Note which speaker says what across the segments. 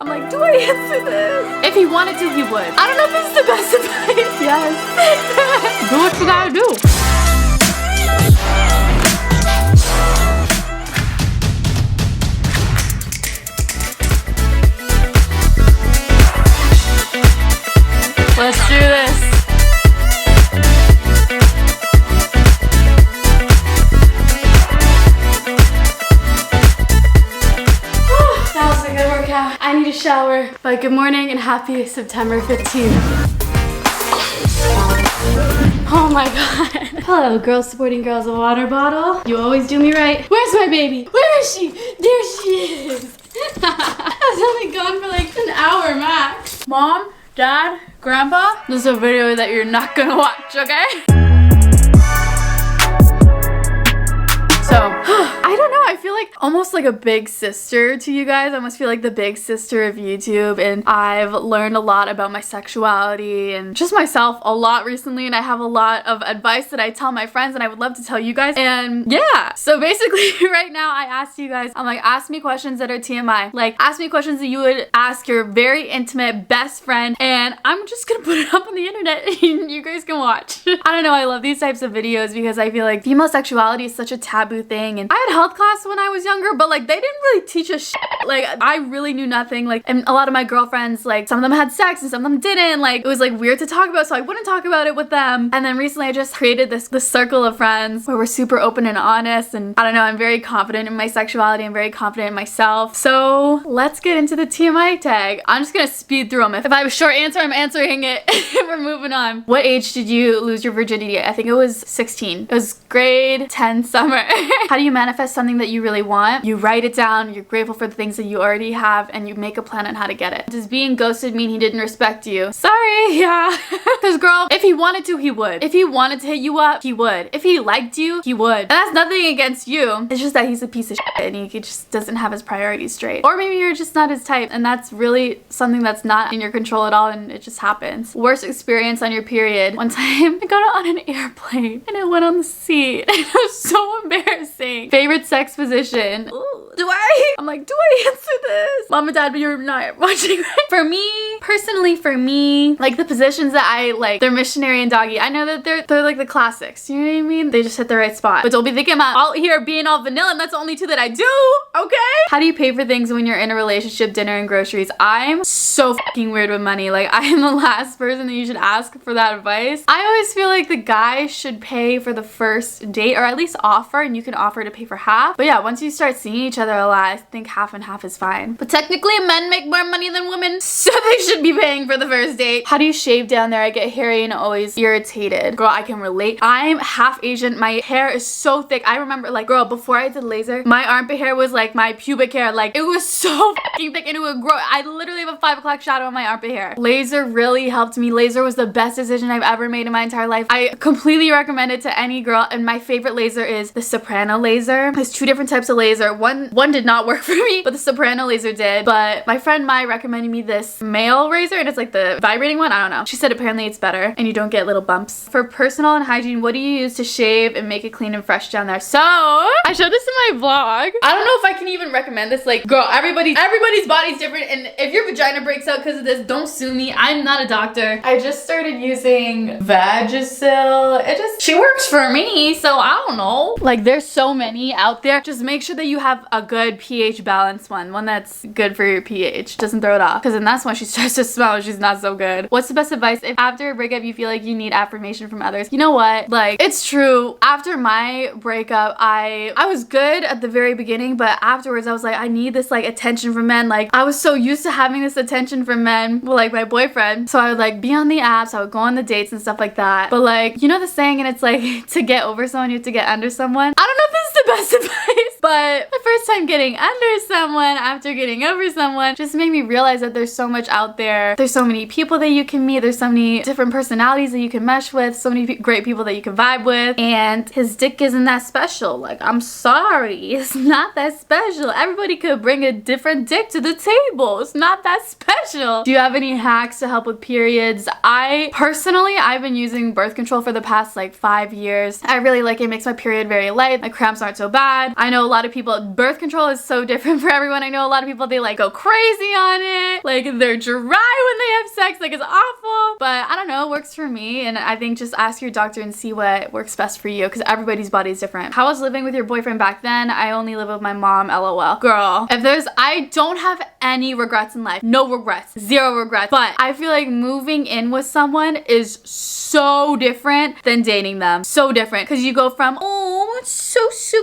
Speaker 1: I'm like, do I answer this? If he wanted to, he would. I don't know if this is the best advice. Yes. Do what you gotta do. Let's do this. That was a good workout. I need a shower. But good morning and happy September 15th. Oh my god. Hello, girls supporting girls, a water bottle. You always do me right. Where's my baby? Where is she? There she is. I was only gone for like an hour max. Mom, Dad, Grandpa, this is a video that you're not gonna watch, okay? So, I don't know, I feel like almost like a big sister to you guys. I almost feel like the big sister of YouTube, and I've learned a lot about my sexuality and just myself a lot recently, and I have a lot of advice that I tell my friends and I would love to tell you guys. And yeah, so basically right now I asked you guys, I'm like, ask me questions that are TMI. Like, ask me questions that you would ask your very intimate best friend, and I'm just gonna put it up on the internet and you guys can watch. I don't know, I love these types of videos because I feel like female sexuality is such a taboo thing, and I had health class when I was younger, but like they didn't really teach us shit. Like I really knew nothing. Like, and a lot of my girlfriends, like some of them had sex and some of them didn't. Like it was like weird to talk about, so I wouldn't talk about it with them. And then recently I just created this circle of friends where we're super open and honest, and I don't know, I'm very confident in my sexuality. I'm very confident in myself. So let's get into the TMI tag. I'm just gonna speed through them. If I have a short answer, I'm answering it. We're moving on. What age did you lose your virginity? I think it was 16. It was grade 10 summer. How do you manifest something that you really want? You write it down, you're grateful for the things that you already have, and you make a plan on how to get it. Does being ghosted mean he didn't respect you? Sorry, yeah. Because girl, if he wanted to, he would. If he wanted to hit you up, he would. If he liked you, he would. And that's nothing against you. It's just that he's a piece of shit and he just doesn't have his priorities straight. Or maybe you're just not his type, and that's really something that's not in your control at all, and it just happens. Worst experience on your period. One time I got on an airplane and I went on the seat. It was so embarrassing. Favorite sex position? Ooh, do I? I'm like, do I answer this? Mom and Dad, but you're not watching, right? For me, personally, like the positions that I like, they're missionary and doggy. I know that they're like the classics. You know what I mean? They just hit the right spot. But don't be thinking about all here being all vanilla, and that's the only two that I do, okay? How do you pay for things when you're in a relationship, dinner and groceries? I'm so fucking weird with money. Like, I am the last person that you should ask for that advice. I always feel like the guy should pay for the first date, or at least offer, and you can offer to pay for half. But yeah, once you start seeing each other a lot, I think half and half is fine. But technically men make more money than women, so they should be paying for the first date. How do you shave down there? I get hairy and always irritated. Girl, I can relate. I'm half Asian. My hair is so thick. I remember, like, girl, before I did laser, my armpit hair was like my pubic hair. Like, it was so fucking thick and it would grow. I literally have a 5 o'clock shadow on my armpit hair. Laser really helped me. Laser was the best decision I've ever made in my entire life. I completely recommend it to any girl, and my favorite laser is the soprano laser. There's 2 different types of laser. One did not work for me, but the soprano laser did. But my friend Mai recommended me this male razor, and it's like the vibrating one. I don't know. She said apparently it's better and you don't get little bumps. For personal and hygiene, what do you use to shave and make it clean and fresh down there? So I showed this in my vlog. I don't know if I can even recommend this. Like, girl, everybody's body's different, and if your vagina breaks out because of this, don't sue me. I'm not a doctor. I just started using Vagisil. She works for me, so I don't know. Like, there's so many out there. Just make sure that you have a good pH balanced one that's good for your pH. Doesn't throw it off, because then that's when she starts to smell. She's not so good. What's the best advice if after a breakup you feel like you need affirmation from others? You know what? Like, it's true. After my breakup, I was good at the very beginning, but afterwards I was like, I need this like attention from men. Like, I was so used to having this attention from men, well, like my boyfriend. So I would like be on the apps, I would go on the dates and stuff like that. But like, you know the saying, and it's like, to get over someone, you have to get under someone. I don't know if this is the best advice, but the first time getting under someone after getting over someone just made me realize that there's so much out there. There's so many people that you can meet. There's so many different personalities that you can mesh with, so many great people that you can vibe with, and his dick isn't that special. Like, I'm sorry, it's not that special. Everybody could bring a different dick to the table. It's not that special. Do you have any hacks to help with periods? I've been using birth control for the past like 5 years. I really like it. It makes my period very light. My cramps aren't so bad. I know a lot of people, birth control is so different for everyone. I know a lot of people, they like go crazy on it. Like they're dry when they have sex, like it's awful. But I don't know, it works for me. And I think just ask your doctor and see what works best for you, because everybody's body is different. How was living with your boyfriend back then? I only live with my mom, LOL. Girl, I don't have any regrets in life. No regrets, zero regrets. But I feel like moving in with someone is so different than dating them. So different, because you go from, oh, it's so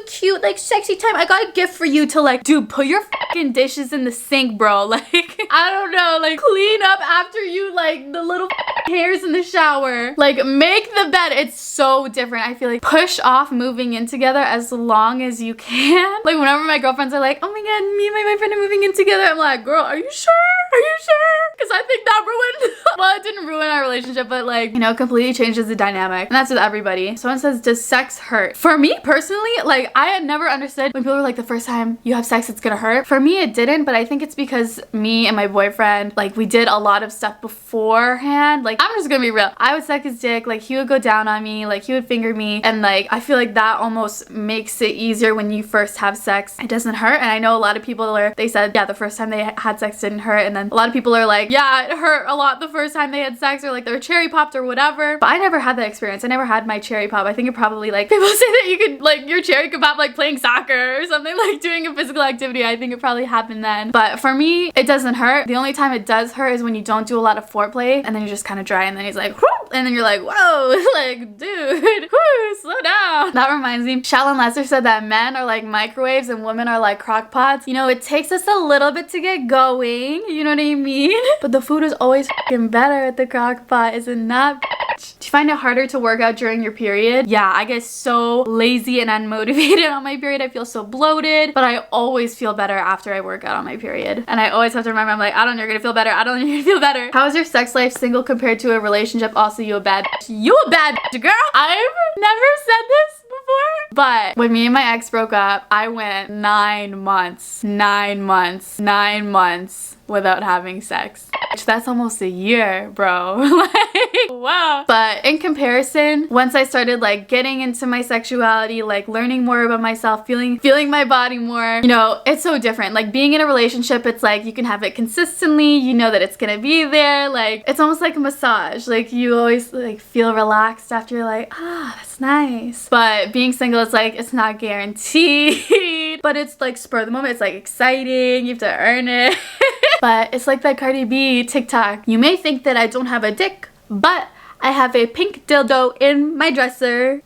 Speaker 1: cute, like sexy time, I got a gift for you, to like, dude, put your fucking dishes in the sink, bro. Like, I don't know, like clean up after you, like the little hairs in the shower, like make the bed. It's so different. I feel like push off moving in together as long as you can. Like whenever my girlfriends are like, oh my god, me and my boyfriend are moving in together, I'm like, girl, are you sure? Are you sure? Because I think that ruined, well, it didn't ruin our relationship, but like, you know, completely changes the dynamic. And that's with everybody. Someone says, does sex hurt? For me personally, like I had never understood when people were like, the first time you have sex, it's gonna hurt. For me, it didn't, but I think it's because me and my boyfriend, like we did a lot of stuff beforehand. Like I'm just gonna be real. I would suck his dick, like he would go down on me, like he would finger me. And like, I feel like that almost makes it easier when you first have sex. It doesn't hurt. And I know a lot of people they said, yeah, the first time they had sex didn't hurt. And then a lot of people are like, yeah, it hurt a lot the first time they had sex, or like their cherry popped or whatever. But I never had that experience. I never had my cherry pop. I think it probably, like, people say that you could, like, your cherry could pop like playing soccer or something, like doing a physical activity. I think it probably happened then. But for me, it doesn't hurt. The only time it does hurt is when you don't do a lot of foreplay and then you're just kind of dry, and then he's like, whoop, and then you're like, whoa, like, dude, whoo, slow down. That reminds me, Shallon Lester said that men are like microwaves and women are like crock pots. You know, it takes us a little bit to get going, you know what I mean? But the food is always fucking better at the crock pot, is it not? Do you find it harder to work out during your period? Yeah, I get so lazy and unmotivated on my period. I feel so bloated, but I always feel better after I work out on my period. And I always have to remind myself, like, Adelaine, you're gonna feel better. Adelaine, you're gonna feel better. How is your sex life single compared to a relationship? Also, you a bad bitch. You a bad bitch, girl. I've never said this before, but when me and my ex broke up, I went 9 months without having sex. That's almost a year, bro. Like, wow. But in comparison, once I started like getting into my sexuality, like learning more about myself, feeling my body more, you know, it's so different. Like being in a relationship, it's like you can have it consistently, you know that it's gonna be there. Like it's almost like a massage. Like you always like feel relaxed after, you're like, ah, that's nice. But being single, it's like, it's not guaranteed, but it's like spur of the moment. It's like exciting, you have to earn it. But it's like that Cardi B TikTok. You may think that I don't have a dick, but I have a pink dildo in my dresser.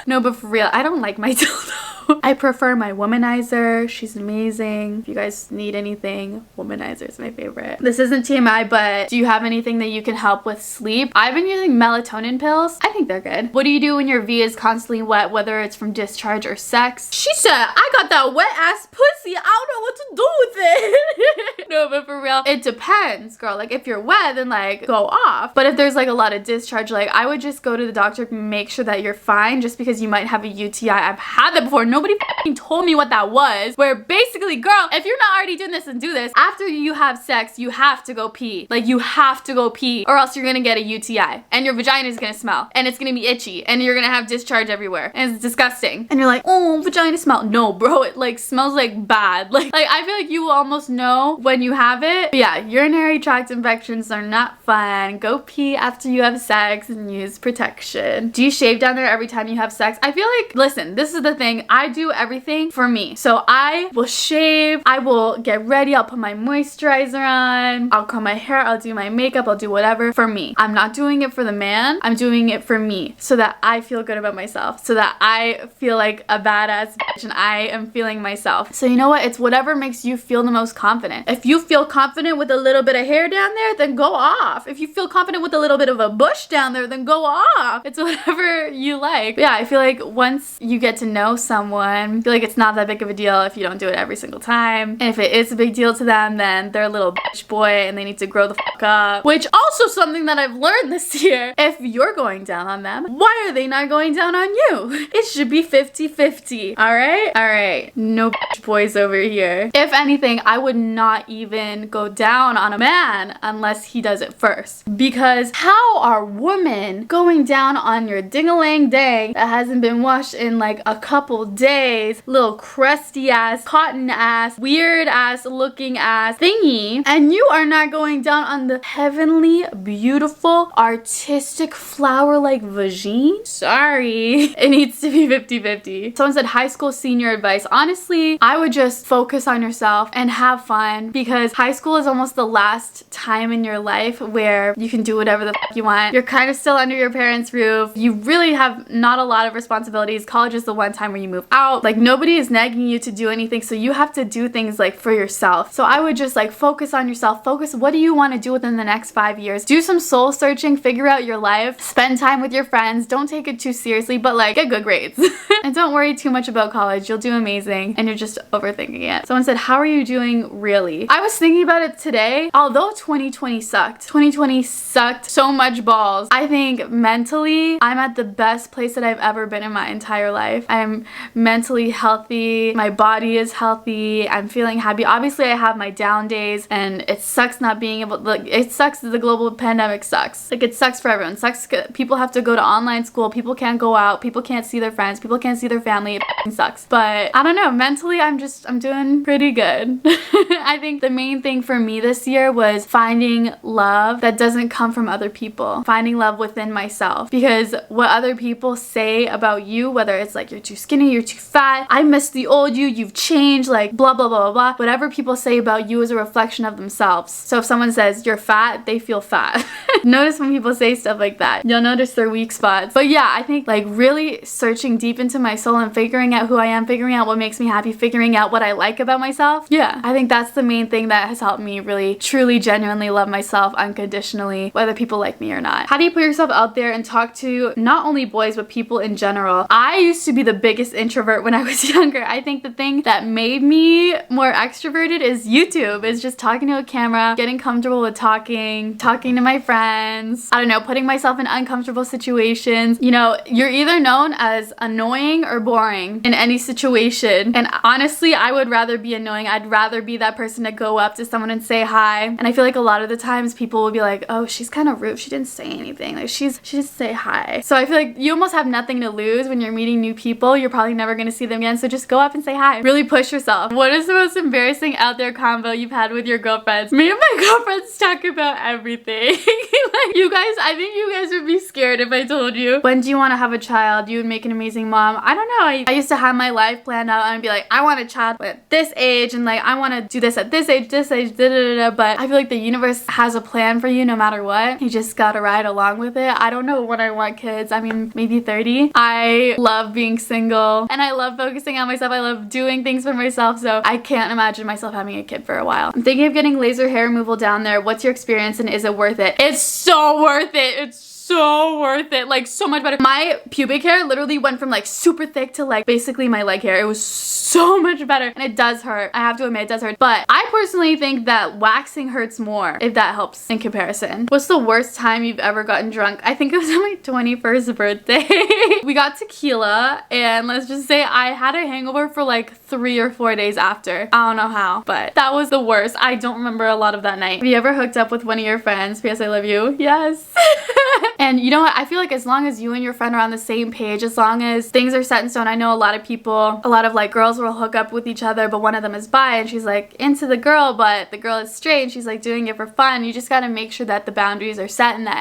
Speaker 1: No, but for real, I don't like my dildo. I prefer my womanizer. She's amazing. If you guys need anything, womanizer is my favorite. This isn't TMI, but do you have anything that you can help with sleep? I've been using melatonin pills. I think they're good. What do you do when your V is constantly wet, whether it's from discharge or sex? She said, I got that wet ass pussy. I don't know what to do with it. No, but for real, it depends, girl. Like if you're wet, then like go off. But if there's like a lot of discharge, like I would just go to the doctor, make sure that you're fine, just because you might have a UTI. I've had that before. Nobody fucking told me what that was, where basically, girl, if you're not already doing this, and do this. After you have sex, you have to go pee. Like you have to go pee, or else you're gonna get a UTI and your vagina is gonna smell and it's gonna be itchy and you're gonna have discharge everywhere and it's disgusting. And you're like, oh, vagina smell. No, bro, it like smells like bad. Like I feel like you will almost know when you have it. But yeah, urinary tract infections are not fun. Go pee after you have sex and use protection. Do you shave down there every time you have sex? I feel like, listen, this is the thing. I do everything for me. So I will shave, I will get ready, I'll put my moisturizer on, I'll comb my hair, I'll do my makeup, I'll do whatever for me. I'm not doing it for the man, I'm doing it for me, so that I feel good about myself, so that I feel like a badass bitch and I am feeling myself. So you know what? It's whatever makes you feel the most confident. If you feel confident with a little bit of hair down there, then go off. If you feel confident with a little bit of a bush down there, then go off. It's whatever you like. But yeah, I feel like once you get to know someone, I feel like it's not that big of a deal if you don't do it every single time. And if it is a big deal to them, then they're a little bitch boy and they need to grow the fuck up. Which also something that I've learned this year. If you're going down on them, why are they not going down on you? It should be 50-50. Alright? Alright. No bitch boys boys over here. If anything, I would not even go down on a man unless he does it first. Because how are women going down on your ding-a-lang dang that hasn't been washed in like a couple days, little crusty ass, cotton ass, weird ass looking ass thingy, and you are not going down on the heavenly, beautiful, artistic, flower-like vagine? Sorry. It needs to be 50-50. Someone said high school senior advice. Honestly, I would just focus on yourself and have fun, because high school is almost the last time in your life where you can do whatever the fuck you want. You're kind of still under your parents' roof. You really have not a lot of responsibilities. College is the one time where you move out. Like, nobody is nagging you to do anything, so you have to do things like for yourself. So I would just like focus on yourself. Focus, what do you want to do within the next 5 years? Do some soul searching, figure out your life, spend time with your friends. Don't take it too seriously, but like get good grades. And don't worry too much about college. You'll do amazing, and you're just overthinking it. Someone said, how are you doing really? I was thinking about it today. Although 2020 sucked. 2020 sucked so much balls. I think mentally, I'm at the best place that I've ever been in my entire life. I'm mentally healthy. My body is healthy. I'm feeling happy. Obviously, I have my down days, and it sucks not being able to, like, it sucks that the global pandemic sucks. Like, it sucks for everyone. It sucks. People have to go to online school. People can't go out. People can't see their friends. People can't see their family. It f***ing sucks. But I don't know. Mentally, I'm doing pretty good. I think the main thing for me this year was finding love that doesn't come from other people. Finding love within myself. Because what other people say about you, whether it's like you're too skinny, you're too fat, I miss the old you, you've changed, like blah, blah, blah, blah, blah. Whatever people say about you is a reflection of themselves. So if someone says you're fat, they feel fat. Notice when people say stuff like that. You'll notice their weak spots. But yeah, I think like really searching deep into my soul and figuring out who I am, figuring out what makes me happy, figuring out what I like about myself. Yeah, I think that's the main thing that has helped me really, truly, genuinely love myself unconditionally, whether people like me or not. How do you put yourself out there and talk to not only boys, but people in general? I used to be the biggest introvert when I was younger. I think the thing that made me more extroverted is YouTube. It's just talking to a camera, getting comfortable with talking to my friends. I don't know, putting myself in uncomfortable situations. You know, you're either known as annoying or boring in any situation. And honestly, I would rather be annoying. I'd rather be that person to go up to someone and say hi. And I feel like a lot of the times people will be like, oh, she's kind of rude. She didn't say anything. Like she just say hi. So I feel like you almost have nothing to lose when you're meeting new people. You're probably never going to see them again. So just go up and say hi. Really push yourself. What is the most embarrassing out there convo you've had with your girlfriends? Me and my girlfriends talk about everything. Like, you guys, I think you guys would be scared if I told you. When do you want to have a child? You would make an amazing mom. I don't know. I used to have my life planned out and I'd be like, I want a child at this age, and like I want to do this at this age, da da da da. But I feel like the universe has a plan for you no matter what. You just gotta ride along with it. I don't know when I want kids. I mean, maybe 30. I love being single and I love focusing on myself. I love doing things for myself, so I can't imagine myself having a kid for a while. I'm thinking of getting laser hair removal down there. What's your experience and is it worth it? It's so worth it. It's so worth it. Like, so much better. My pubic hair literally went from like super thick to like basically my leg hair. It was so much better, and it does hurt. I have to admit, it does hurt. But I personally think that waxing hurts more, if that helps in comparison. What's the worst time you've ever gotten drunk? I think it was on my 21st birthday. We got tequila, and let's just say I had a hangover for like 3 or 4 days after. I don't know how, but that was the worst. I don't remember a lot of that night. Have you ever hooked up with one of your friends? P.S. I love you. Yes. And you know what? I feel like as long as you and your friend are on the same page, as long as things are set in stone, I know a lot of people, a lot of like girls will hook up with each other, but one of them is bi and she's like into the girl, but the girl is straight and she's like doing it for fun. You just gotta make sure that the boundaries are set and that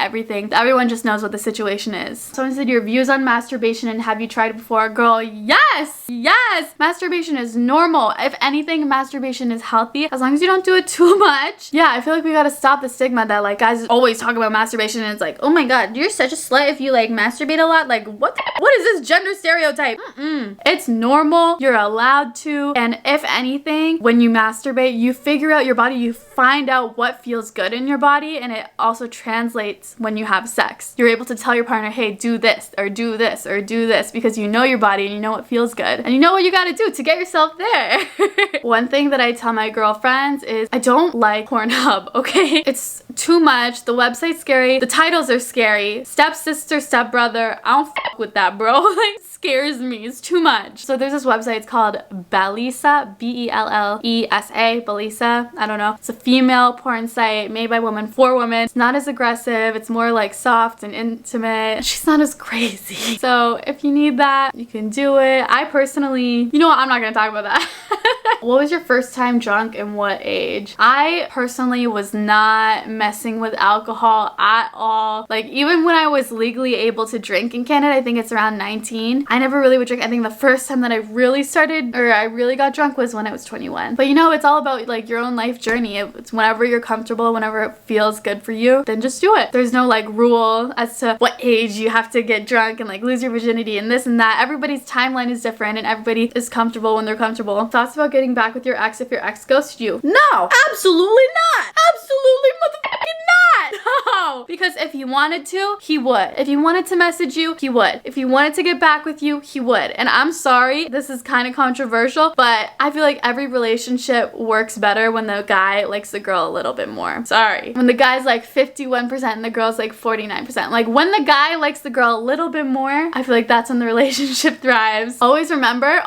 Speaker 1: everyone just knows what the situation is. Someone said your views on masturbation and have you tried it before? Girl, yes! Yes! Masturbation is normal. If anything, masturbation is healthy as long as you don't do it too much. Yeah, I feel like we gotta stop the stigma that like guys always talk about masturbation and it's like, oh my god, you're such a slut if you like masturbate a lot. Like what is this gender stereotype? It's normal. You're allowed to. And if anything, when you masturbate, you figure out your body, you find out what feels good in your body, and it also translates when you have sex. You're able to tell your partner, hey, do this or do this or do this, because you know your body and you know what feels good and you know what you gotta do to get yourself there. One thing that I tell my girlfriends is I don't like Pornhub, okay? It's too much. The website's scary. The titles are scary. say stepsister, stepbrother. I don't fuck with that, bro. Like, scares me. It's too much. So there's this website. It's called Bellesa, Bellesa, Bellesa. I don't know. It's a female porn site made by women for women. It's not as aggressive. It's more like soft and intimate. She's not as crazy. So if you need that, you can do it. I personally, you know what? I'm not gonna talk about that. What was your first time drunk and what age? I personally was not messing with alcohol at all. Like, even when I was legally able to drink in Canada, I think it's around 19, I never really would drink. I think the first time that I really started, or I really got drunk, was when I was 21. But you know, it's all about like your own life journey. It's whenever you're comfortable, whenever it feels good for you, then just do it. There's no like rule as to what age you have to get drunk and like lose your virginity and this and that. Everybody's timeline is different and everybody is comfortable when they're comfortable. Thoughts about getting back with your ex if your ex ghosted you? No, absolutely not. Absolutely motherfucking not. No, because if he wanted to, he would. If he wanted to message you, he would. If he wanted to get back with you, he would. And I'm sorry, this is kind of controversial, but I feel like every relationship works better when the guy likes the girl a little bit more. Sorry. When the guy's like 51% and the girl's like 49%. Like, when the guy likes the girl a little bit more, I feel like that's when the relationship thrives. Always remember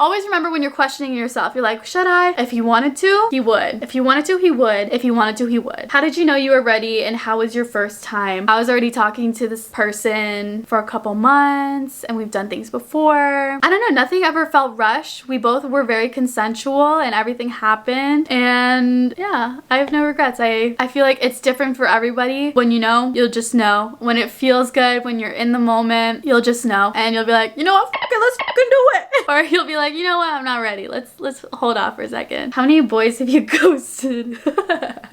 Speaker 1: when you're questioning yourself, you're like, should I? If he wanted to, he would. If he wanted to, he would. If he wanted to, he would. How did you know you were ready, and how was your first time? I was already talking to this person for a couple months and we've done things before. I don't know, nothing ever felt rushed. We both were very consensual and everything happened, and yeah, I have no regrets. I feel like it's different for everybody. When you know, you'll just know. When it feels good, when you're in the moment, you'll just know, and you'll be like, you know what, fuck it, let's fucking do it. Or you'll be like, you know what, I'm not ready. Let's hold off for a second. How many boys have you ghosted?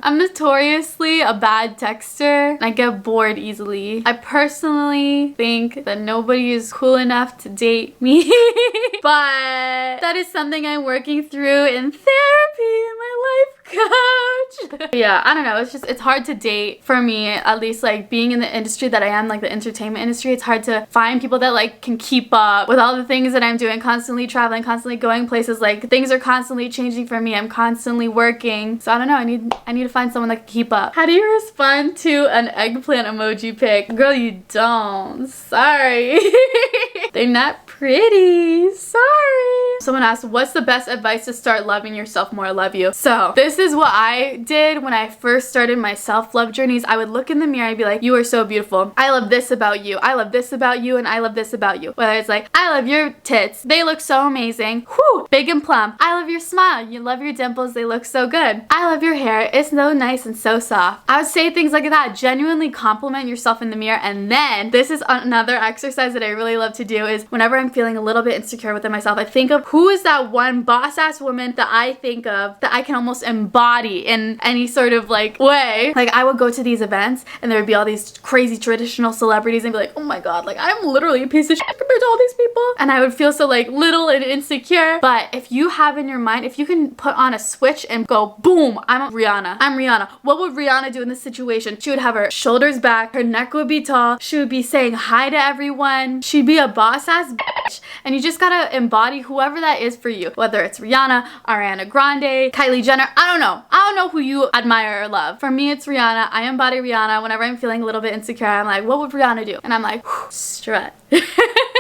Speaker 1: I'm notoriously a bad texter and I get bored easily. I personally think that nobody is cool enough to date me, but that is something I'm working through in therapy in my life coach. Yeah, I don't know, it's hard to date for me, at least like being in the industry that I am, like the entertainment industry. It's hard to find people that like can keep up with all the things that I'm doing, constantly traveling, constantly going places. Like, things are constantly changing for me. I'm constantly working. So I don't know, I need to find someone that can keep up. How do you respond to an eggplant emoji pic? Girl, you don't. Sorry. They're not pretty. Sorry. Someone asked, what's the best advice to start loving yourself more? I love you. So this is what I did when I first started my self-love journeys. I would look in the mirror and be like, you are so beautiful. I love this about you. I love this about you, and I love this about you. Whether it's like, I love your tits. They look so amazing. Whew, big and plump. I love your smile. You love your dimples. They look so good. I love your hair. It's so nice and so soft. I would say things like that. Genuinely compliment yourself in the mirror. And then this is another exercise that I really love to do, is whenever I'm feeling a little bit insecure within myself, I think of who is that one boss ass woman that I think of that I can almost embody in any sort of like way. Like, I would go to these events and there would be all these crazy traditional celebrities and be like, oh my god, like I'm literally a piece of shit compared to all these people. And I would feel so like little and insecure. But if you have in your mind, if you can put on a switch and go, boom, I'm Rihanna. I'm Rihanna. What would Rihanna do in this situation? She would have her shoulders back, her neck would be tall, she would be saying hi to everyone, she'd be a boss ass bitch. And you just gotta embody whoever that is for you. Whether it's Rihanna, Ariana Grande, Kylie Jenner, I don't know. I don't know who you admire or love. For me, it's Rihanna. I embody Rihanna. Whenever I'm feeling a little bit insecure, I'm like, what would Rihanna do? And I'm like, strut.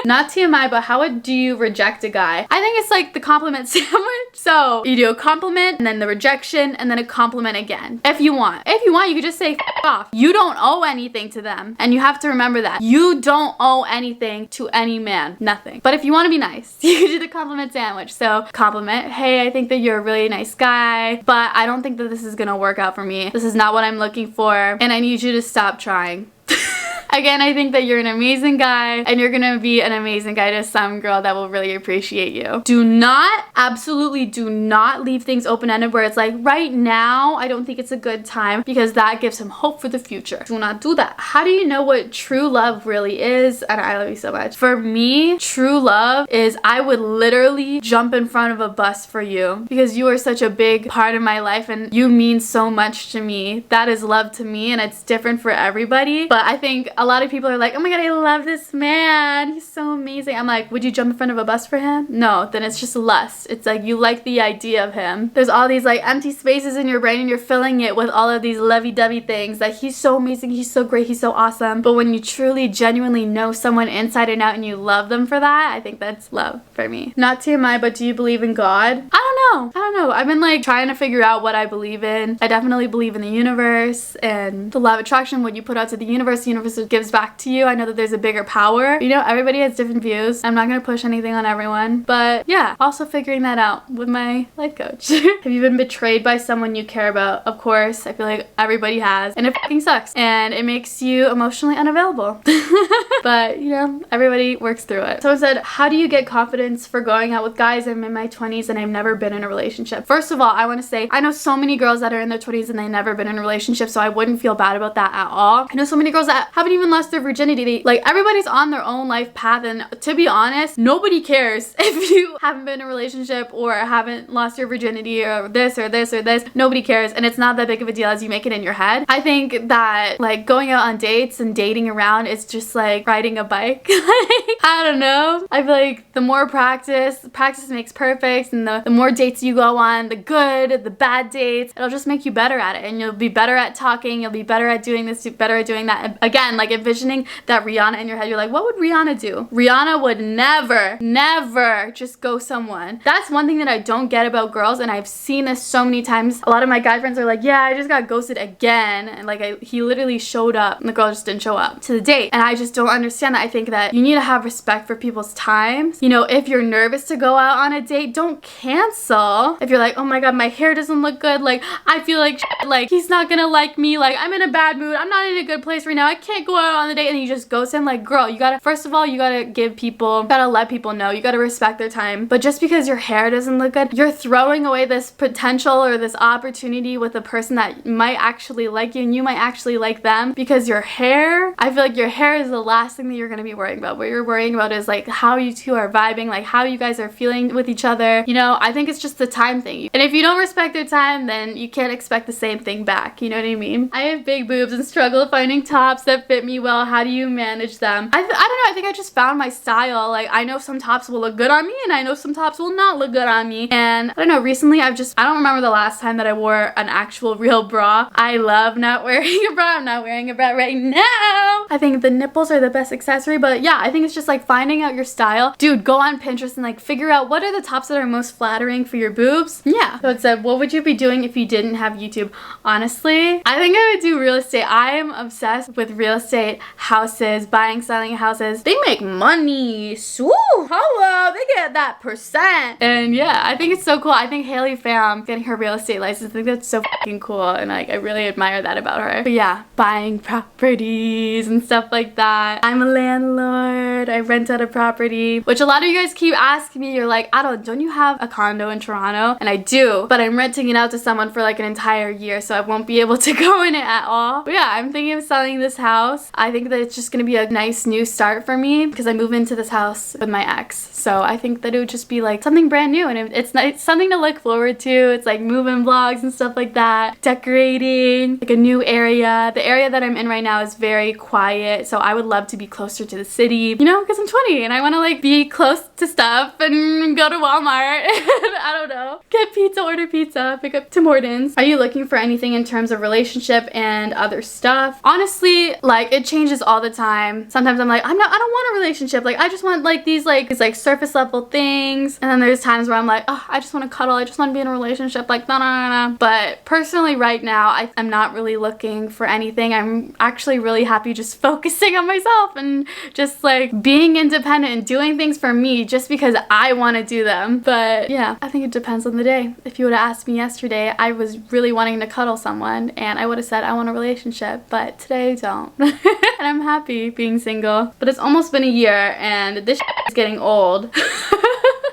Speaker 1: Not TMI, but how do you reject a guy? I think it's like the compliment sandwich. So you do a compliment and then the rejection and then a compliment again. If you want. If you want, you could just say F off. You don't owe anything to them. And you have to remember that. You don't owe anything to any man. Nothing. But if you want to be nice, you could do the compliment sandwich. So compliment, hey, I think that you're a really nice guy, but I don't think that this is gonna work out for me. This is not what I'm looking for, and I need you to stop trying. Again, I think that you're an amazing guy and you're gonna be an amazing guy to some girl that will really appreciate you. Do not, absolutely do not leave things open-ended where it's like, right now, I don't think it's a good time, because that gives him hope for the future. Do not do that. How do you know what true love really is? And I love you so much. For me, true love is I would literally jump in front of a bus for you, because you are such a big part of my life and you mean so much to me. That is love to me, and it's different for everybody. But I think a lot of people are like, oh my god, I love this man, he's so amazing. I'm like, would you jump in front of a bus for him? No, then it's just lust. It's like you like the idea of him. There's all these like empty spaces in your brain and you're filling it with all of these lovey-dovey things, like he's so amazing, he's so great, he's so awesome. But when you truly genuinely know someone inside and out and you love them for that, I think that's love for me. Not TMI, but do you believe in God? I don't know. I've been like trying to figure out what I believe in. I definitely believe in the universe and the law of attraction. What you put out to the universe gives back to you. I know that there's a bigger power. You know, everybody has different views. I'm not gonna push anything on everyone, but yeah, also figuring that out with my life coach. Have you been betrayed by someone you care about? Of course, I feel like everybody has, and it fucking sucks, and it makes you emotionally unavailable. But you know, everybody works through it. Someone said, how do you get confidence for going out with guys? I'm in my 20s and I've never been in a relationship. First of all, I want to say I know so many girls that are in their 20s and they've never been in a relationship, so I wouldn't feel bad about that at all. I know so many girls that haven't even lost their virginity. Like, everybody's on their own life path, and to be honest, nobody cares if you haven't been in a relationship or haven't lost your virginity or this or this or this. Nobody cares, and it's not that big of a deal as you make it in your head. I think that like going out on dates and dating around is just like riding a bike. I don't know. I feel like the more practice makes perfect, and the more dates you go on, the good, the bad dates, it'll just make you better at it, and you'll be better at talking, you'll be better at doing this, better at doing that. Again, like envisioning that Rihanna in your head, you're like, what would Rihanna do? Rihanna would never just ghost someone. That's one thing that I don't get about girls, and I've seen this so many times. A lot of my guy friends are like, yeah, I just got ghosted again, and like he literally showed up and the girl just didn't show up to the date, and I just don't understand that. I think that you need to have respect for people's times. You know, if you're nervous to go out on a date, don't cancel. If you're like, oh my god, my hair doesn't look good, like I feel like like he's not gonna like me, like I'm in a bad mood, I'm not in a good place right now, I can't go out on the date, and you just ghost him. Like, girl, you gotta, first of all, you gotta give people, you gotta let people know, you gotta respect their time. But just because your hair doesn't look good, you're throwing away this potential or this opportunity with a person that might actually like you, and you might actually like them because your hair, I feel like your hair is the last thing that you're gonna be worrying about. What you're worrying about is like how you two are vibing, like how you guys are feeling with each other. You know, I think it's just the time thing. And if you don't respect their time, then you can't expect the same thing back. You know what I mean? I have big boobs and struggle finding tops that fit me well. How do you manage them? I don't know. I think I just found my style. Like, I know some tops will look good on me, and I know some tops will not look good on me. And I don't know, recently I don't remember the last time that I wore an actual real bra. I love not wearing a bra. I'm not wearing a bra right now. I think the nipples are the best accessory, but yeah, I think it's just like finding out your style. Dude, go on Pinterest and like figure out what are the tops that are most flattering for your boobs. Yeah. So it said, what would you be doing if you didn't have YouTube? Honestly, I think I would do real estate. I am obsessed with real estate, houses, buying, selling houses. They make money. Swoo! Hello, they get that percent. And yeah, I think it's so cool. I think Haley Pham getting her real estate license, I think that's so fucking cool, and like I really admire that about her. But yeah, buying properties and stuff like that. I'm a landlord. I rent out a property, which a lot of you guys keep asking me. You're like, Adel, don't you have a condo in Toronto? And I do, but I'm renting it out to someone for like an entire year, so I won't be able to go in it at all. But yeah, I'm thinking of selling this house. I think that it's just gonna be a nice new start for me because I moved into this house with my ex, so I think that it would just be like something brand new, and it's something to look forward to. It's like moving vlogs and stuff like that, decorating, like a new area. The area that I'm in right now is very quiet, so I would love to be closer to the city, you know, because I'm 20 and I want to like be close to stuff and go to Walmart and I don't know, get pizza, order pizza, pick up Tim Hortons. Are you looking for anything in terms of relationship and other stuff? Honestly, like it changes all the time. Sometimes I'm like, I don't want a relationship, like I just want like these surface level things, and then there's times where I'm like, oh, I just want to cuddle, I just want to be in a relationship, like no. But personally right now, I'm not really looking for anything. I'm actually really happy just focusing on myself and just like being independent and doing things for me just because I want to do them. But yeah, I think it depends on the day. If you would have asked me yesterday, I was really wanting to cuddle someone and I would have said I want a relationship, but today I don't. And I'm happy being single. But it's almost been a year and this is getting old.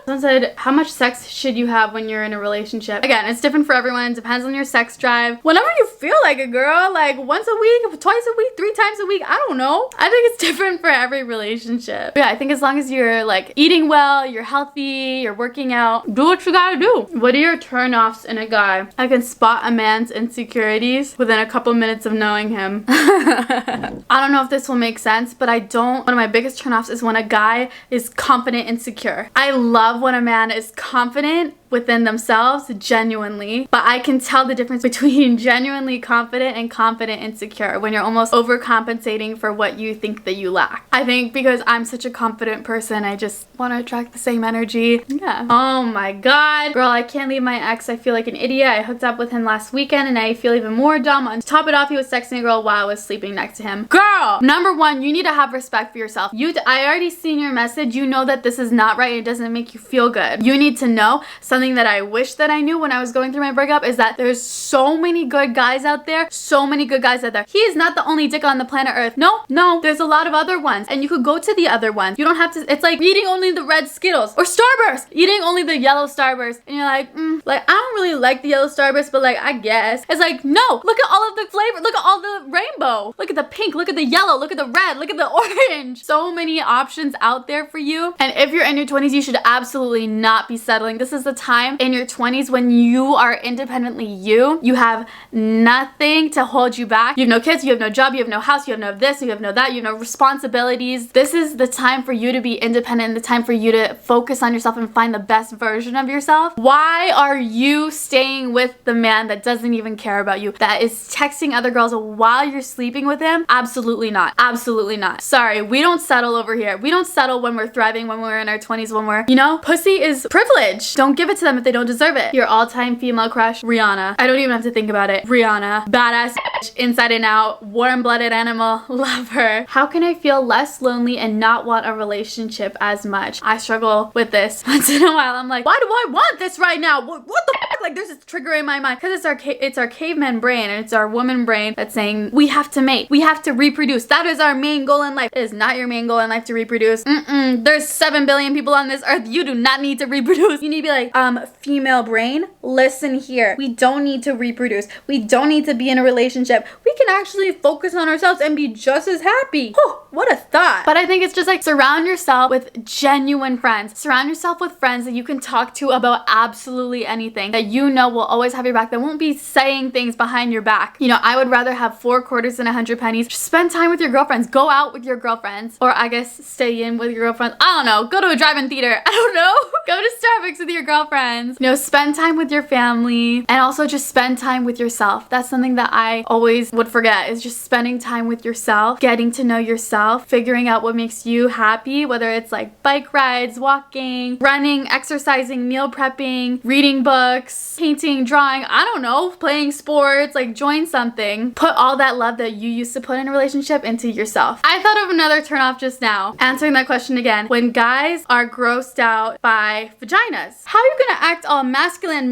Speaker 1: Someone said, how much sex should you have when you're in a relationship? Again, it's different for everyone. It depends on your sex drive. Whenever you feel like it, girl, like once a week, twice a week, 3 times a week, I don't know. I think it's different for every relationship. But yeah, I think as long as you're like eating well, you're healthy, you're working out, do what you gotta do. What are your turn-offs in a guy? I can spot a man's insecurities within a couple minutes of knowing him. I don't know if this will make sense, but one of my biggest turn-offs is when a guy is confident and secure. I love when a man is confident within themselves, genuinely, but I can tell the difference between genuinely confident and confident insecure when you're almost overcompensating for what you think that you lack. I think because I'm such a confident person, I just want to attract the same energy. Yeah. Oh my god. Girl, I can't leave my ex. I feel like an idiot. I hooked up with him last weekend and I feel even more dumb. On top it off, he was texting a girl while I was sleeping next to him. Girl, number one, you need to have respect for yourself. I already seen your message. You know that this is not right. It doesn't make you feel good. You need to know something that I wish that I knew when I was going through my breakup is that there's so many good guys out there. So many good guys out there. He is not the only dick on the planet Earth. No, there's a lot of other ones. And you could go to the other ones. You don't have to, it's like eating only the red Skittles or Starburst. Eating only the yellow Starburst. And you're like, like I don't really like the yellow Starburst, but like I guess. It's like, no, look at all of the flavor. Look at all the rainbow. Look at the pink. Look at the yellow. Look at the red. Look at the orange. So many options out there for you. And if you're in your 20s, you should absolutely not be settling. This is the time in your 20s when you are independently you. You have nothing to hold you back. You have no kids, you have no job, you have no house, you have no this, you have no that, you have no responsibilities. This is the time for you to be independent, the time for you to focus on yourself and find the best version of yourself. Why are you staying with the man that doesn't even care about you, that is texting other girls while you're sleeping with him? Absolutely not. Absolutely not. Sorry, we don't settle over here. We don't settle when we're thriving, when we're in our 20s, when we're, pussy is privilege. Don't give it to them if they don't deserve it. Your all-time female crush, Rihanna. I don't even have to think about it. Rihanna. Badass bitch, inside and out, warm-blooded animal, love her. How can I feel less lonely and not want a relationship as much? I struggle with this once in a while. I'm like, why do I want this right now? What the fuck? Like there's this trigger in my mind because it's our caveman brain and it's our woman brain that's saying we have to mate, we have to reproduce. That is our main goal in life. It is not your main goal in life to reproduce. There's 7 billion people on this earth. You do not need to reproduce. You need to be like, female brain, listen here. We don't need to reproduce. We don't need to be in a relationship. We can actually focus on ourselves and be just as happy. Whew, what a thought. But I think it's just like surround yourself with genuine friends. Surround yourself with friends that you can talk to about absolutely anything, that you know will always have your back, that won't be saying things behind your back. I would rather have 4 quarters than 100 pennies. Just spend time with your girlfriends. Go out with your girlfriends. Or I guess stay in with your girlfriends. I don't know. Go to a drive-in theater. I don't know. Go to Starbucks with your girlfriends. Spend time with your family and also just spend time with yourself. That's something that I always would forget, is just spending time with yourself, getting to know yourself, figuring out what makes you happy, whether it's like bike rides, walking, running, exercising, meal prepping, reading books, painting, drawing, I don't know, playing sports, like join something. Put all that love that you used to put in a relationship into yourself. I thought of another turnoff just now, answering that question again. When guys are grossed out by vaginas, how are you gonna act all masculine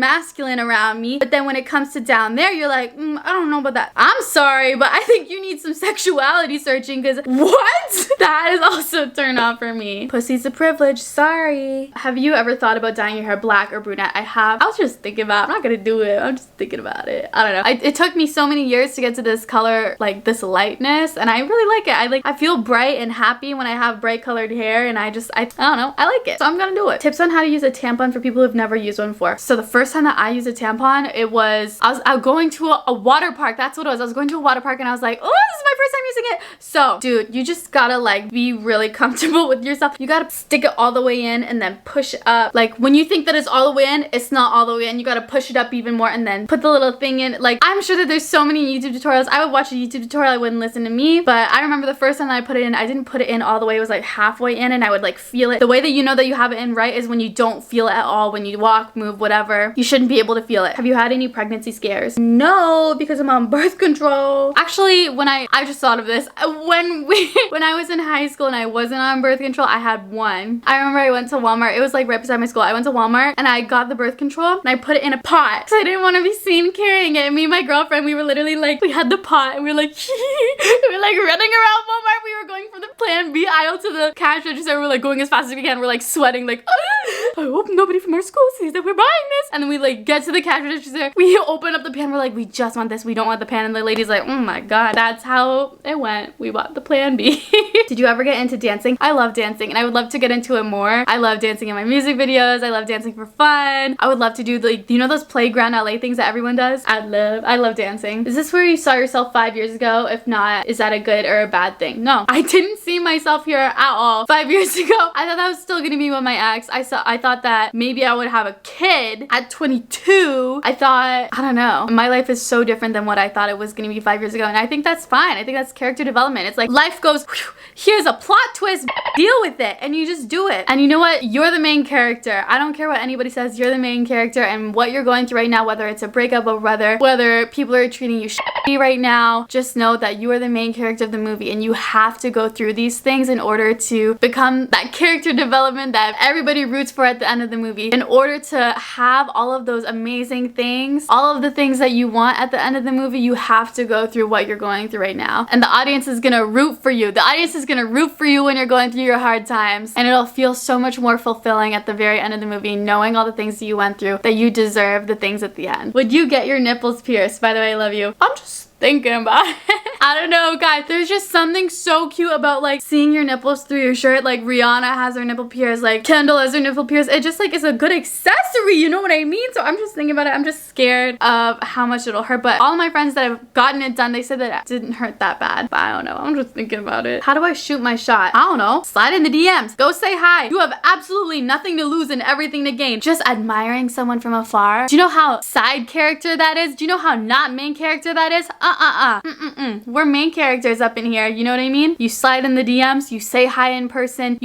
Speaker 1: around me, but then when it comes to down there, you're like, I don't know about that. I'm sorry, but I think you need some sexuality searching, because what? That is also a turn off for me. Pussy's a privilege, sorry. Have you ever thought about dyeing your hair black or brunette? I have. I was just thinking about it. I'm not gonna do it. I'm just thinking about it. I don't know. It took me so many years to get to this color, like this lightness, and I really like it. I feel bright and happy when I have bright colored hair, and I don't know, I like it. So I'm gonna do it. Tips on how to use a tampon for people who've never used one before. So the first time that I used a tampon, I was going to a water park. That's what it was. I was going to a water park and I was like, oh, this is my first time using it. So dude, you just gotta like be really comfortable with yourself. You gotta stick it all the way in and then push it up. Like when you think that it's all the way in, it's not all the way in. You gotta push it up even more and then put the little thing in. Like I'm sure that there's so many YouTube tutorials. I would watch a YouTube tutorial, I wouldn't listen to me, but I remember the first time that I put it in, I didn't put it in all the way. It was like halfway in and I would like feel it. The way that you know that you have it in right is when you don't feel it at all. When you walk, move, whatever, you shouldn't be able to feel it. Have you had any pregnancy scares? No, because I'm on birth control. Actually, when I just thought of this, when I was in high school and I wasn't on birth control, I had one. I remember I went to Walmart. It was like right beside my school. I went to Walmart and I got the birth control and I put it in a pot because I didn't want to be seen carrying it. And me and my girlfriend, we were literally like, we had the pot and we were like, we were like running around Walmart. We were going from the Plan B aisle to the cash register. We're like going as fast as we can. We're like sweating, like, I hope nobody from our school sees that we're buying this. And then we like get to the cash register. We open up the pan. We're like, we just want this. We don't want the pan. And the lady's like, oh my God, that's how it went. We bought the Plan B. Did you ever get into dancing? I love dancing and I would love to get into it more. I love dancing in my music videos. I love dancing for fun. I would love to do like, you know those playground LA things that everyone does? I love dancing. Is this where you saw yourself 5 years ago? If not, is that a good or a bad thing? No, I didn't see myself here at all 5 years ago. I thought that was still gonna be with my ex. I thought that maybe I would have a kid at 22. I thought, I don't know. My life is so different than what I thought it was gonna be 5 years ago. And I think that's fine. I think that's character development. It's like life goes, whew, here's a plot twist, deal with it. And you just do it. And you know what? You're the main character. I don't care what anybody says. You're the main character, and what you're going through right now, whether it's a breakup or whether people are treating you shitty right now, just know that you are the main character of the movie, and you have to go through these things in order to become that character development that everybody roots for at the end of the movie. In order to have all of those amazing things, all of the things that you want at the end of the movie, you have to go through what you're going through right now. And the audience is gonna root for you. The audience is gonna root for you when you're going through your hard times, and it'll feel so much more fulfilling at the very end of the movie, knowing all the things that you went through, that you deserve the things at the end. Would you get your nipples pierced? By the way, I love you. I'm just thinking about it. I don't know, guys. There's just something so cute about like seeing your nipples through your shirt. Like Rihanna has her nipple pierced, like Kendall has her nipple pierced. It just like is a good accessory, you know what I mean? So I'm just thinking about it. I'm just scared of how much it'll hurt. But all my friends that have gotten it done, they said that it didn't hurt that bad. But I don't know. I'm just thinking about it. How do I shoot my shot? I don't know. Slide in the DMs. Go say hi. You have absolutely nothing to lose and everything to gain. Just admiring someone from afar. Do you know how side character that is? Do you know how not main character that is? We're main characters up in here, you know what I mean? You slide in the DMs, you say hi in person,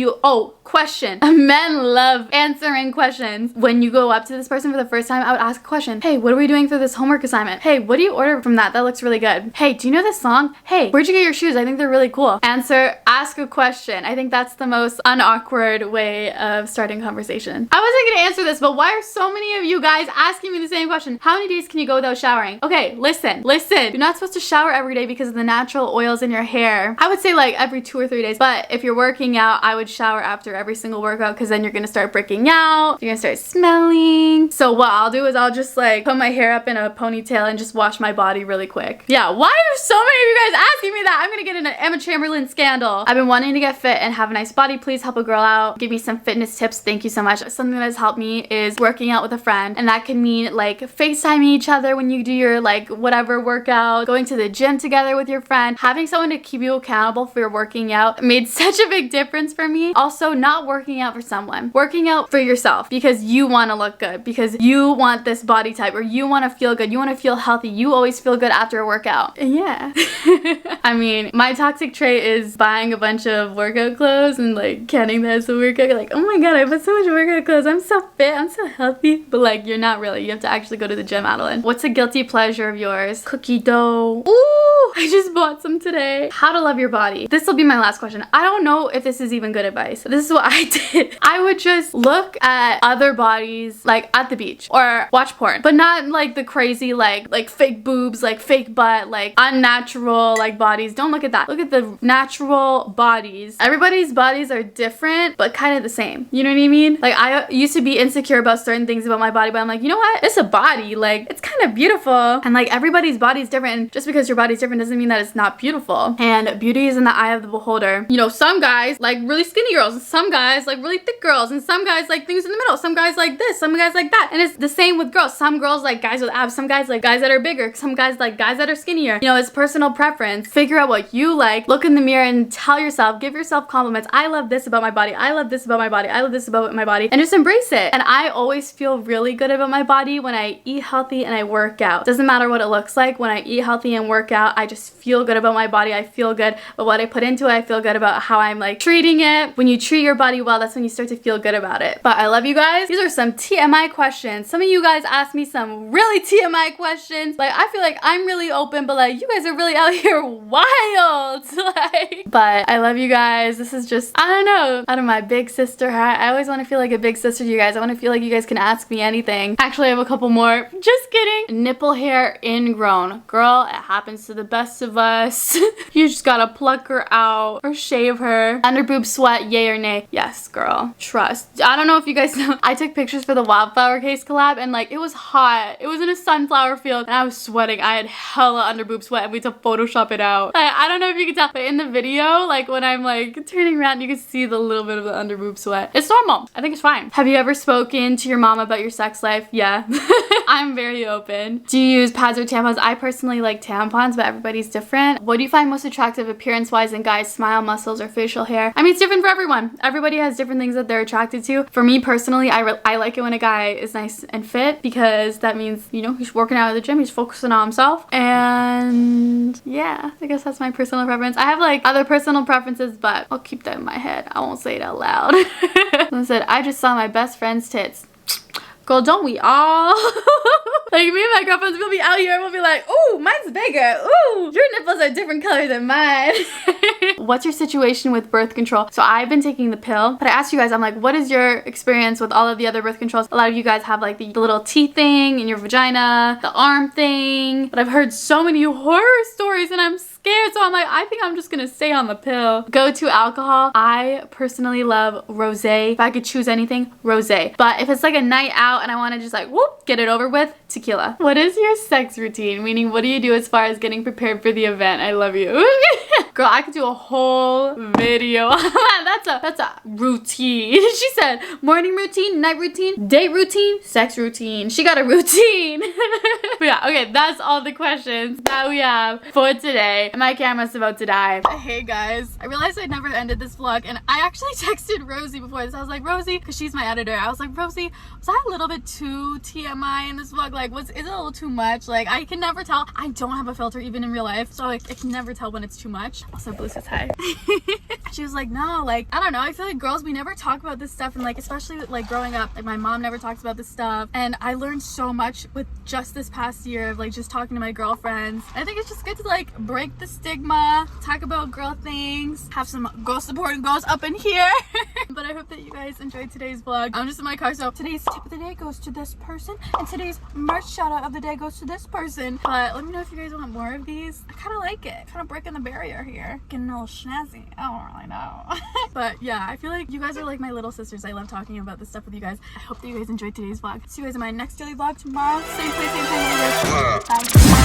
Speaker 1: question. Men love answering questions. When you go up to this person for the first time, I would ask a question. Hey, what are we doing for this homework assignment? Hey, what do you order from that? That looks really good. Hey, do you know this song? Hey, where'd you get your shoes? I think they're really cool. Ask a question. I think that's the most unawkward way of starting conversation. I wasn't gonna answer this, but why are so many of you guys asking me the same question? How many days can you go without showering? Okay, listen. You're not supposed to shower every day because of the natural oils in your hair. I would say like every 2 or 3 days, but if you're working out, I would shower after every single workout, because then you're gonna start breaking out, you're gonna start smelling. So what I'll do is I'll just like put my hair up in a ponytail and just wash my body really quick. Yeah, why are so many of you guys asking me that? I'm gonna get in an Emma Chamberlain scandal. I've been wanting to get fit and have a nice body. Please help a girl out. Give me some fitness tips. Thank you so much. Something that has helped me is working out with a friend, and that can mean like FaceTiming each other when you do your like whatever workout, going to the gym together with your friend. Having someone to keep you accountable for your working out made such a big difference for me. Also, not working out for someone, working out for yourself because you want to look good, because you want this body type, or you want to feel good, you want to feel healthy. You always feel good after a workout. Yeah. I mean, my toxic trait is buying a bunch of workout clothes and like counting that as a workout. Like, oh my god, I bought so much workout clothes. I'm so fit. I'm so healthy. But like, you're not really. You have to actually go to the gym, Adelaine. What's a guilty pleasure of yours? Cookie dough. Ooh, I just bought some today. How to love your body. This will be my last question. I don't know if this is even good advice. This is what I did. I would just look at other bodies like at the beach or watch porn, but not like the crazy like fake boobs, like fake butt, like unnatural like bodies. Don't look at that. Look at the natural bodies. Everybody's bodies are different but kind of the same. You know what I mean? Like, I used to be insecure about certain things about my body, but I'm like, you know what? It's a body. Like, it's kind of beautiful. And like, everybody's body is different. And just because your body's different doesn't mean that it's not beautiful. And beauty is in the eye of the beholder. You know, some guys like really skinny girls, and some guys like really thick girls, and some guys like things in the middle. Some guys like this, some guys like that. And it's the same with girls. Some girls like guys with abs, some guys like guys that are bigger, some guys like guys that are skinnier. You know, it's personal preference. Figure out what you like. Look in the mirror and tell yourself, give yourself compliments. I love this about my body. I love this about my body. I love this about my body. And just embrace it. And I always feel really good about my body when I eat healthy and I work out. Doesn't matter what it looks like. When I eat healthy and work out, I just feel good about my body. I feel good about what I put into it. I feel good about how I'm like treating it. When you treat your body well, that's when you start to feel good about it. But I love you guys. These are some TMI questions. Some of you guys asked me some really TMI questions. Like, I feel like I'm really open, but like, you guys are really out here wild. Like, but I love you guys. This is just, I don't know, out of my big sister heart. I always want to feel like a big sister to you guys. I want to feel like you guys can ask me anything. Actually, I have a couple more. Just kidding. Nipple hair ingrown. Girl, it happens to the best of us. puss. You just gotta pluck her out or shave her. Under boob sweat, yay or nay? Yes, girl. Trust. I don't know if you guys know, I took pictures for the Wildflower Case collab and like it was hot. It was in a sunflower field and I was sweating. I had hella under boob sweat and we had to Photoshop it out. Like, I don't know if you can tell, but in the video, like when I'm like turning around, you can see the little bit of the under boob sweat. It's normal. I think it's fine. Have you ever spoken to your mom about your sex life? Yeah. I'm very open. Do you use pads or tampons? I personally like tampons, but everybody's different. What do you find most attractive appearance-wise in guys? Smile, muscles, or facial hair? I mean, it's different for everyone. Everybody has different things that they're attracted to. For me personally, I like it when a guy is nice and fit because that means, you know, he's working out at the gym, he's focusing on himself. And yeah, I guess that's my personal preference. I have like other personal preferences, but I'll keep that in my head. I won't say it out loud. Someone said, I just saw my best friend's tits. Girl, don't we all? Like me and my girlfriends will be out here and we'll be like, ooh, mine's bigger. Ooh, your nipples are different color than mine. What's your situation with birth control? So I've been taking the pill, but I asked you guys, I'm like, what is your experience with all of the other birth controls? A lot of you guys have like the little teeth thing in your vagina, the arm thing, but I've heard so many horror stories and I'm scared, so I'm like, I think I'm just gonna stay on the pill. Go to alcohol. I personally love rosé. If I could choose anything, rosé. But if it's like a night out and I want to just like whoop, get it over with, tequila. What is your sex routine? Meaning, what do you do as far as getting prepared for the event? I love you. Girl, I could do a whole video. That's a routine. She said morning routine, night routine, date routine, sex routine. She got a routine. But yeah, okay, that's all the questions that we have for today. My camera's about to die. Hey guys, I realized I'd never ended this vlog and I actually texted Rosie before this. I was like, Rosie, because she's my editor. I was like, Rosie, was I a little bit too TMI in this vlog? Like, is it a little too much? Like, I can never tell. I don't have a filter even in real life, so like, I can never tell when it's too much. Also, Blue says hi. She was like, no, like, I don't know. I feel like girls, we never talk about this stuff, and like, especially with, like growing up, like my mom never talks about this stuff, and I learned so much with just this past year of like just talking to my girlfriends. I think it's just good to like break the stigma, talk about girl things, have some girl support and girls up in here. But I hope that you guys enjoyed today's vlog. I'm just in my car, so today's tip of the day goes to this person, and today's merch shout out of the day goes to this person. But let me know if you guys want more of these. I kind of like it. Kind of breaking the barrier here. Getting a little snazzy. I don't really know. But yeah, I feel like you guys are like my little sisters. I love talking about this stuff with you guys. I hope that you guys enjoyed today's vlog. See you guys in my next daily vlog tomorrow. Same place, same time. Bye.